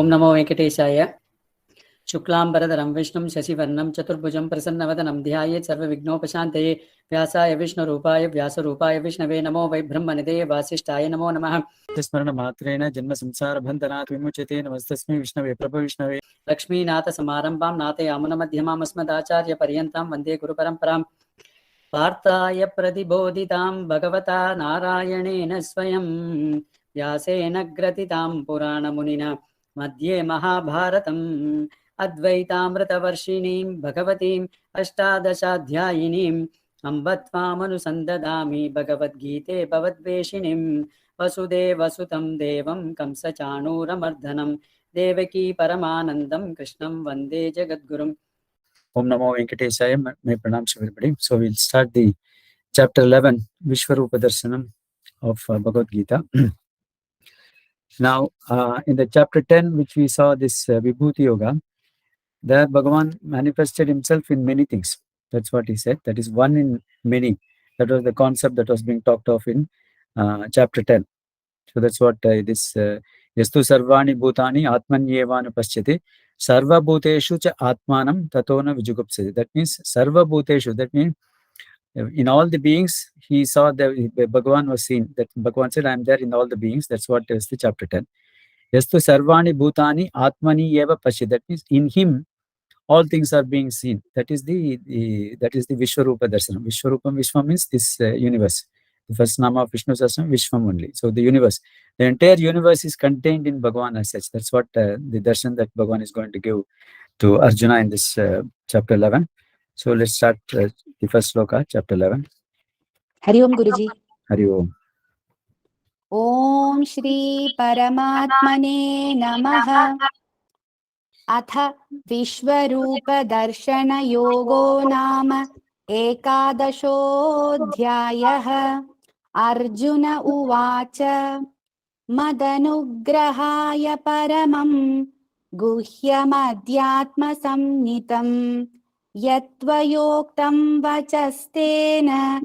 Om Namo Venkatesaya. Shuklambaradharam Vishnum Shasivarnam Chaturbhujam Prasannavathanam Dhyayet Sarva Vignopashanteye Vyasaya Vishnu Rupaya Vyasa Rupaya Vishnave Namo Vai Brahmanideye Vasishtaya Namo Namaha. Tismarana Matrena Janma Samsara Bandhanat Vimuchate Namastasmi Vishnave Prabha Vishnave Lakshmi Nata Samarambam Nate Amana Madhyamam Asmadacharya Paryantam Vande Guru Paramparam Partaya Pradibodhitam Bhagavata Narayanena Swayam Vyasena Gratitam Purana Munina Madhye Mahabharatam Advaitamritavarshiniim Bhagavatim Ashtadashadhyayinim Ambatvamanusandadami Bhagavad Gite Bhavadveshinim Vasudeva Sutam Devam Kamsachanuramardanam Devaki Paramanandam Krishnam Vande Jagadgurum. Om Namo Venkatesaya. My pranams to everybody. So we'll start the chapter 11, Vishwarupa Darshanam of Bhagavad Gita. Now, in the chapter 10, which we saw this Vibhuti Yoga, there Bhagavan manifested himself in many things. That's what he said. That is one in many. That was the concept that was being talked of in chapter 10. So that's what this Yastu Sarvani Bhutani Atmanyevana Paschati Sarva Bhuteshu Cha Atmanam Tatona Vijugupsati. That means Sarva Bhuteshu. That means in all the beings, he saw that Bhagavan was seen. That Bhagavan said, I am there in all the beings. That's what is the chapter 10. Yastu Sarvani Bhutani Atmani Eva Paschati. That means in him, all things are being seen. That is the Vishwarupa Darshanam. Vishwarupam, Vishwam means this universe. The first nama of Vishnu Sahasranam, Vishwam only. So the universe, the entire universe is contained in Bhagavan as such. That's what the darshan that Bhagavan is going to give to Arjuna in this chapter 11. So let's start the first sloka, chapter 11. Hari Om Guruji. Hari Om. Om Shri Paramatmane Namaha. Atha Vishwarupa Darshana Yogo Nama Ekadashodhyayaha. Arjuna Uvacha Madanugrahaya Paramam Guhyamadhyatma Samnitam Yatvayoktam Vachastena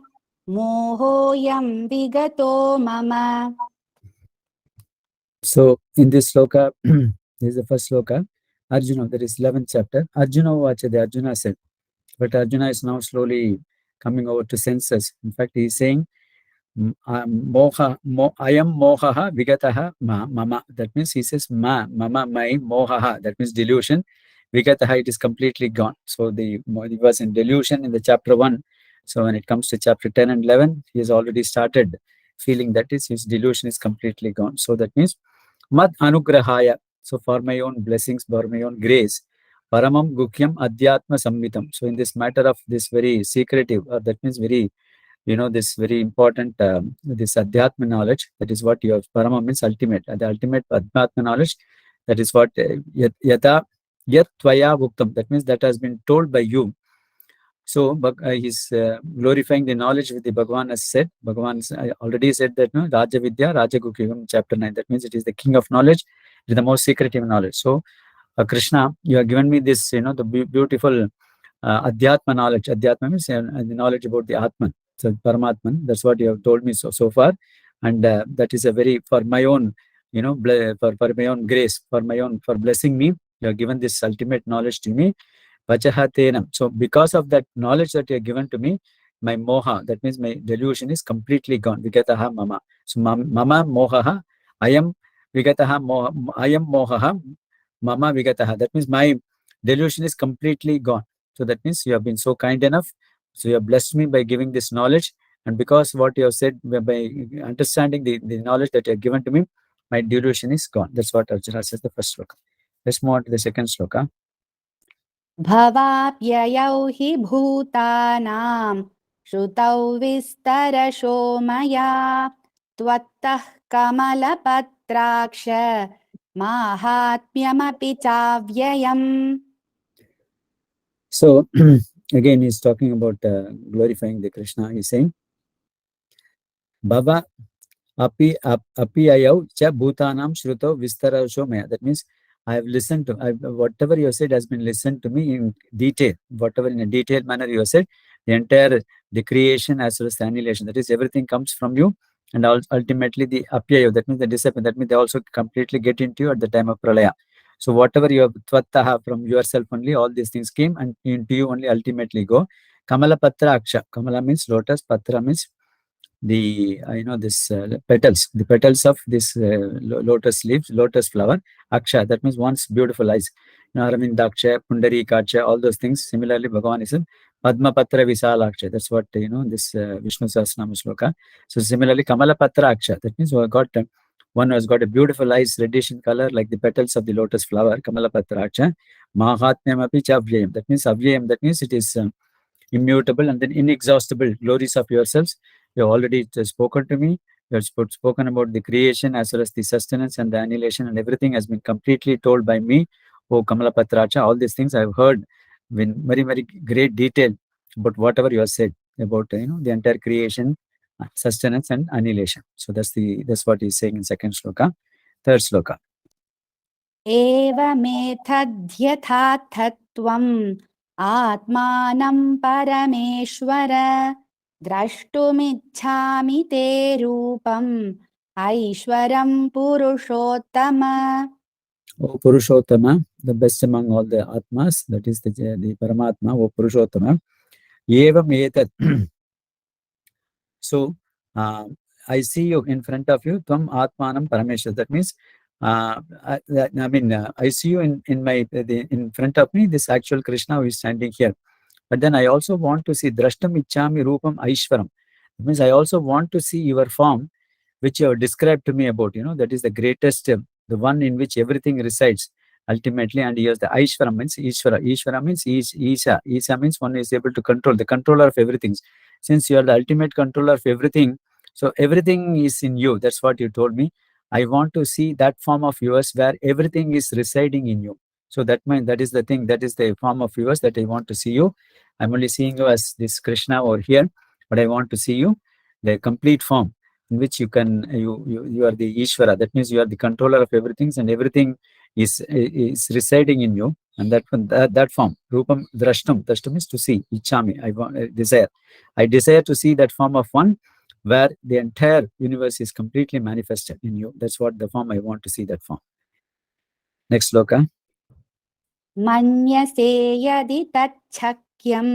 Mohoyam Vigato Mama. So in this sloka, this is the first sloka, Arjuna, that is 11th chapter. Arjuna Uvacha, the Arjuna said, but Arjuna is now slowly coming over to senses. In fact, he is saying, I am mohaha vigataha mama. That means he says mama, my mohaha. That means delusion. Vigataha, it is completely gone. So he was in delusion in the chapter 1. So when it comes to chapter 10 and 11, he has already started feeling that his delusion is completely gone. So that means mad anugrahaya. So for my own blessings, for my own grace, paramam gukyam adhyatma samvitam. So in this matter of this very secretive, or that means very, this very important, this adhyatma knowledge, that is what your parama means ultimate. The ultimate adhyatma knowledge, that is what yata yat tvaya vuktam. That means that has been told by you. So he's glorifying the knowledge with the Bhagavan has said. Bhagavan already said that Raja Vidya, Raja Gukyam, chapter 9. That means it is the king of knowledge, it is the most secretive knowledge. So Krishna, you have given me this, the beautiful adhyatma knowledge. Adhyatma means the knowledge about the Atman. So Paramatman, that's what you have told me so far, and that is a very, for my own, for my own grace, for blessing me, you have given this ultimate knowledge to me. Vachahatenam. So because of that knowledge that you have given to me, my moha, that means my delusion is completely gone. Vigataha mama. So mama mohaha, I am vigataha moha, I am mohaha, mama vigataha. That means my delusion is completely gone. So that means you have been so kind enough. So you have blessed me by giving this knowledge, and because what you have said, by understanding the knowledge that you have given to me, my delusion is gone. That's what Arjuna says, the first sloka. Let's move on to the second sloka. Bhavapyayau hi bhutanam Shrutau vistarasho maya Tvattah kamalapatraksha Mahatmyamapi chavyayam. So again, he's talking about glorifying the Krishna. He's saying, Bhava apiyayau cha bhutanam shruto vistarasho maya. That means I have listened to, whatever you have said has been listened to me in detail. Whatever in a detailed manner you have said, the creation as well as the annihilation, that is everything comes from you, and ultimately the apyayo, that means the discipline, that means they also completely get into you at the time of pralaya. So whatever you have tvattaha from yourself only, all these things came and into you only ultimately go. Kamala patra aksha. Kamala means lotus, patra means the this petals, the petals of this lotus leaves, lotus flower. Aksha, that means one's beautiful eyes. Aravindaksha, Pundarikaksha, all those things. Similarly, Bhagavan is Padma Patra Visalaksha. That's what this Vishnu Sahasranama sloka. So similarly, Kamala Patra Aksha. That means one has got a beautiful eyes, reddish in color, like the petals of the lotus flower. Kamala Patra Aksha. Mahatmyam api cha avyayam. That means avyayam. That means it is immutable and then inexhaustible glories of yourselves. You have already spoken to me. You have spoken about the creation as well as the sustenance and the annihilation, and everything has been completely told by me. Oh, Kamala Patracha, all these things I have heard in very, very great detail about whatever you have said about the entire creation, sustenance, and annihilation. So that's what he's saying in second sloka. Third sloka. एवमेतद्यथार्थत्वम् आत्मानं परमेश्वर द्रष्टुमिच्छामि ते रूपम् ऐश्वरं पुरुषोत्तम. O Purushottama, the best among all the Atmas, that is the Paramatma, O Purushottama. Evam etat. So, I see you in front of you, Tvam Atmanam Parameshwar. That means, I see you in front of me, this actual Krishna who is standing here. But then I also want to see Drashtam Ichchami Rupam Aishwaram. That means I also want to see your form, which you have described to me about, that is the greatest, the one in which everything resides ultimately. And here's the Aishwaram means Ishvara. Ishvara means Isha. Isha means one is able to control, the controller of everything. Since you are the ultimate controller of everything, so everything is in you. That's what you told me. I want to see that form of yours where everything is residing in you. So that is the thing, that is the form of yours that I want to see you. I'm only seeing you as this Krishna over here, but I want to see you, the complete form in which you are the Ishvara. That means you are the controller of everything, and everything is residing in you. And that form, Rupam Drashtam. Drashtam means to see. Ichchami. I desire. I desire to see that form of one where the entire universe is completely manifested in you. That's what the form I want to see, that form. Next sloka. मन्यसे यदि तच्छक्यं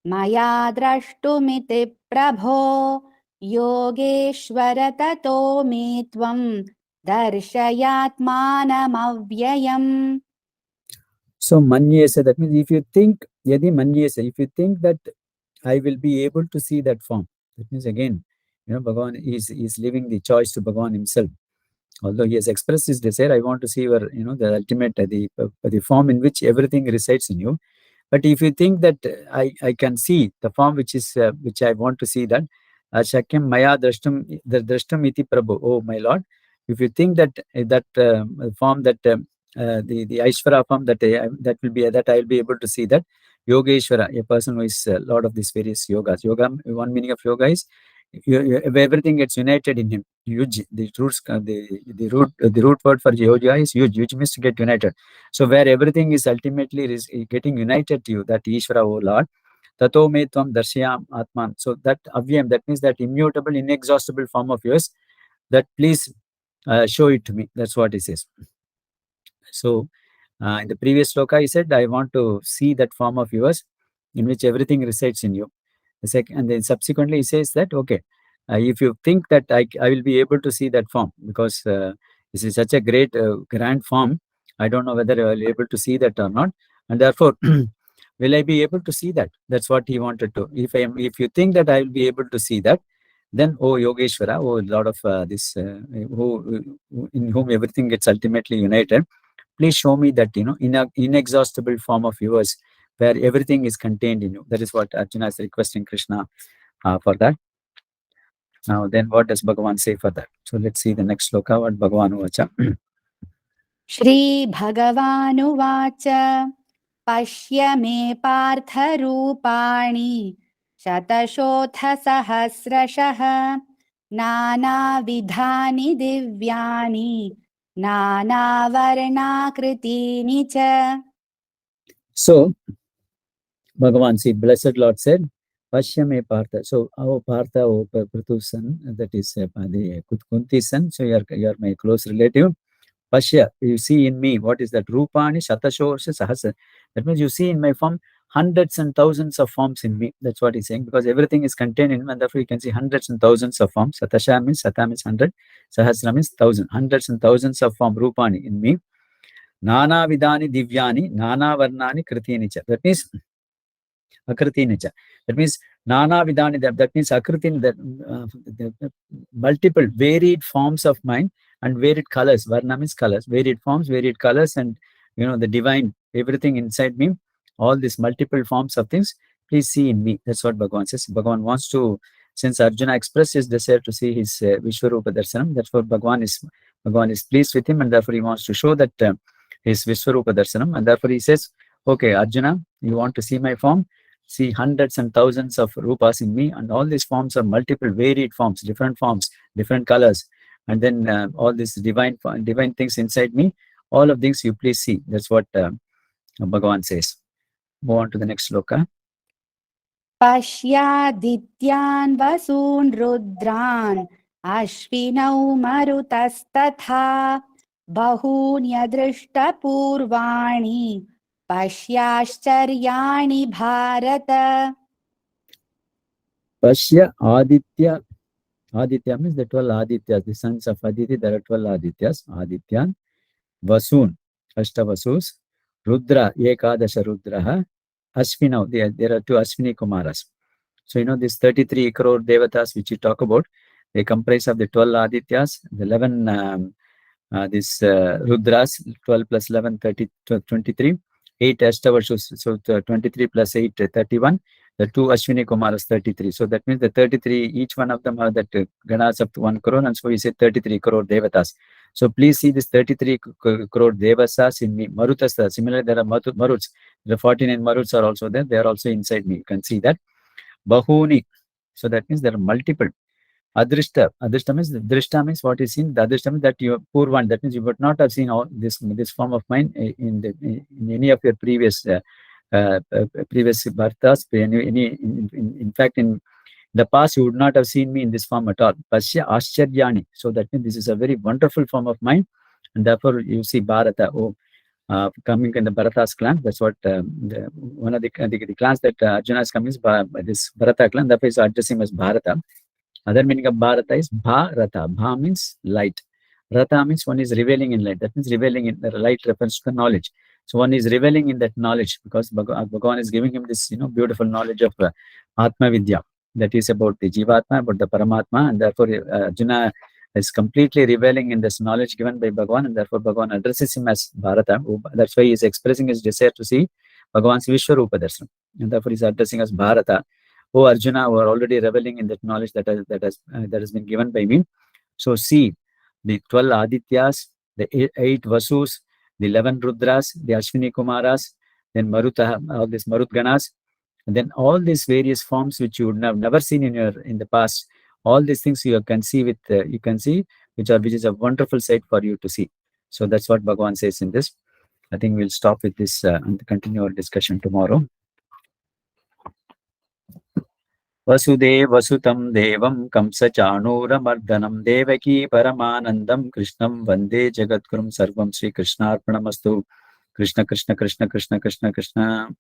मया द्रष्टुमिति प्रभो योगेश्वर ततो मे त्वं दर्शयात्मानमव्ययम्. So manyese, that means if you think, yadi manyese, if you think that I will be able to see that form, that means again, Bhagavan is leaving the choice to Bhagavan himself. Although he has expressed his desire, I want to see your, the ultimate, the form in which everything resides in you. But if you think that I can see the form which I want to see, that Shakyam Maya Drashtam iti Prabhu, oh my Lord, if you think that form, that the Aishvara form, that I will be able to see that Yogeshwara, a person who is Lord of these various yogas. Yoga, one meaning of yoga is everything gets united in him. Yuj, the root word for yoga is yuj. Yuj means to get united. So where everything is ultimately getting united to you, that Ishvara, O Lord, tato me tvam darshayam atman. So that avyam, that means that immutable, inexhaustible form of yours, that please show it to me. That's what he says. So in the previous sloka, he said, I want to see that form of yours in which everything resides in you. And then subsequently he says that, okay, if you think that I will be able to see that form, because this is such a great, grand form, I don't know whether I will be able to see that or not. And therefore, will I be able to see that? That's what he wanted to. If you think that I will be able to see that, then, oh Yogeshwara, oh Lord of this, in whom everything gets ultimately united, please show me that, inexhaustible form of yours where everything is contained in you. That is what Arjuna is requesting Krishna for that. Now, then what does Bhagavan say for that? So let's see the next sloka, what Bhagavan uvacha. Shri Bhagavanuvacha Pashya me partha rupani Shatashotha sahasrashah Nana vidhani divyani Nana varnakritini cha. So, Bhagavan, see, blessed Lord said, Pashyame Partha. So, our Partha, Prithu's son, that is the Kunti's son. So, you are my close relative. Pashya, you see in me. What is that? Rupani Shatashorsha Sahasra. That means you see in my form hundreds and thousands of forms in me. That's what he's saying, because everything is contained in me, and therefore you can see hundreds and thousands of forms. Satasha means, Sata means 100, Sahasra means 1,000. Hundreds and thousands of form Rupani in me. Nana Vidani Divyani, Nana Varnani Kritini cha. That means Akritini cha. That means Nana Vidani, that means Akritini, that multiple varied forms of mind and varied colors. Varna means colors, varied forms, varied colors, and the divine, everything inside me, all these multiple forms of things, please see in me. That's what Bhagavan says. Bhagavan wants to, since Arjuna expressed his desire to see his Vishwarupa Darsanam, therefore Bhagavan is pleased with him, and therefore he wants to show that his Vishwarupa Darsanam, and therefore he says, okay, Arjuna, you want to see my form? See hundreds and thousands of rupas in me, and all these forms are multiple varied forms, different colors, and then all these divine things inside me, all of things you please see. That's what Bhagavan says. Move on to the next sloka. Pashyadityan vasun rudran ashvinau marutastatha bahunyadrishta purvani pashyashcharyani bharata. Pashya Aditya. Aditya means the 12 Adityas, the sons of Aditi. There are 12 Adityas. Adityan, Vasun, Ashtavasus, Rudra, Ekadasha Rudraha, Ashvinau. There are 2 Ashwini Kumaras. So, these 33 crore devatas which you talk about, they comprise of the 12 Adityas, the 11 Rudras, 12 plus 11, 30, 23, 8 Ashtavashus, so 23 plus 8, 31, the 2 Ashwini Kumaras, 33. So that means the 33, each one of them are that Ganas up to 1 crore, and so we say 33 crore devatas. So please see this 33 crore devasas in me. Marutas, similarly there are Maruts, the 49 Maruts are also there, they are also inside me. You can see that. Bahuni, so that means there are multiple. Adrishta means, drishta means what is seen. The adrishta means that you are poor one. That means you would not have seen all this form of mind in any of your previous bhartas. In fact, in the past, you would not have seen me in this form at all. Pasya Ashcharyani. So that means this is a very wonderful form of mind, and therefore you see Bharata. Coming in the Bharata's clan. That's what one of the clans that Arjuna is coming is this Bharata clan. Therefore, is addressing as Bharata. Other meaning of Bharata is Bharata. Bha means light. Rata means one is revealing in light. That means revealing in the light refers to the knowledge. So one is revealing in that knowledge, because Bhagavan is giving him this beautiful knowledge of Atma Vidya. That is about the Jivatma, about the Paramatma, and therefore Arjuna is completely revealing in this knowledge given by Bhagavan, and therefore Bhagavan addresses him as Bharata. That's why he is expressing his desire to see Bhagavan's Vishwarupa Darshan, and therefore he is addressing as Bharata. Oh Arjuna, who are already reveling in that knowledge that has been given by me. So see the 12 Adityas, the 8 Vasus, the 11 Rudras, the Ashwini Kumaras, then Maruta, all these Marut Ganas, and then all these various forms which you would have never seen in the past. All these things you can see which is a wonderful sight for you to see. So that's what Bhagavan says in this. I think we'll stop with this and continue our discussion tomorrow. Vasudevasutam devam kamsachanuramardanam devaki paramanandam krishnam vande jagatgurum sarvam Sri Krishnarpanamastu. Krishna Krishna Krishna Krishna Krishna Krishna.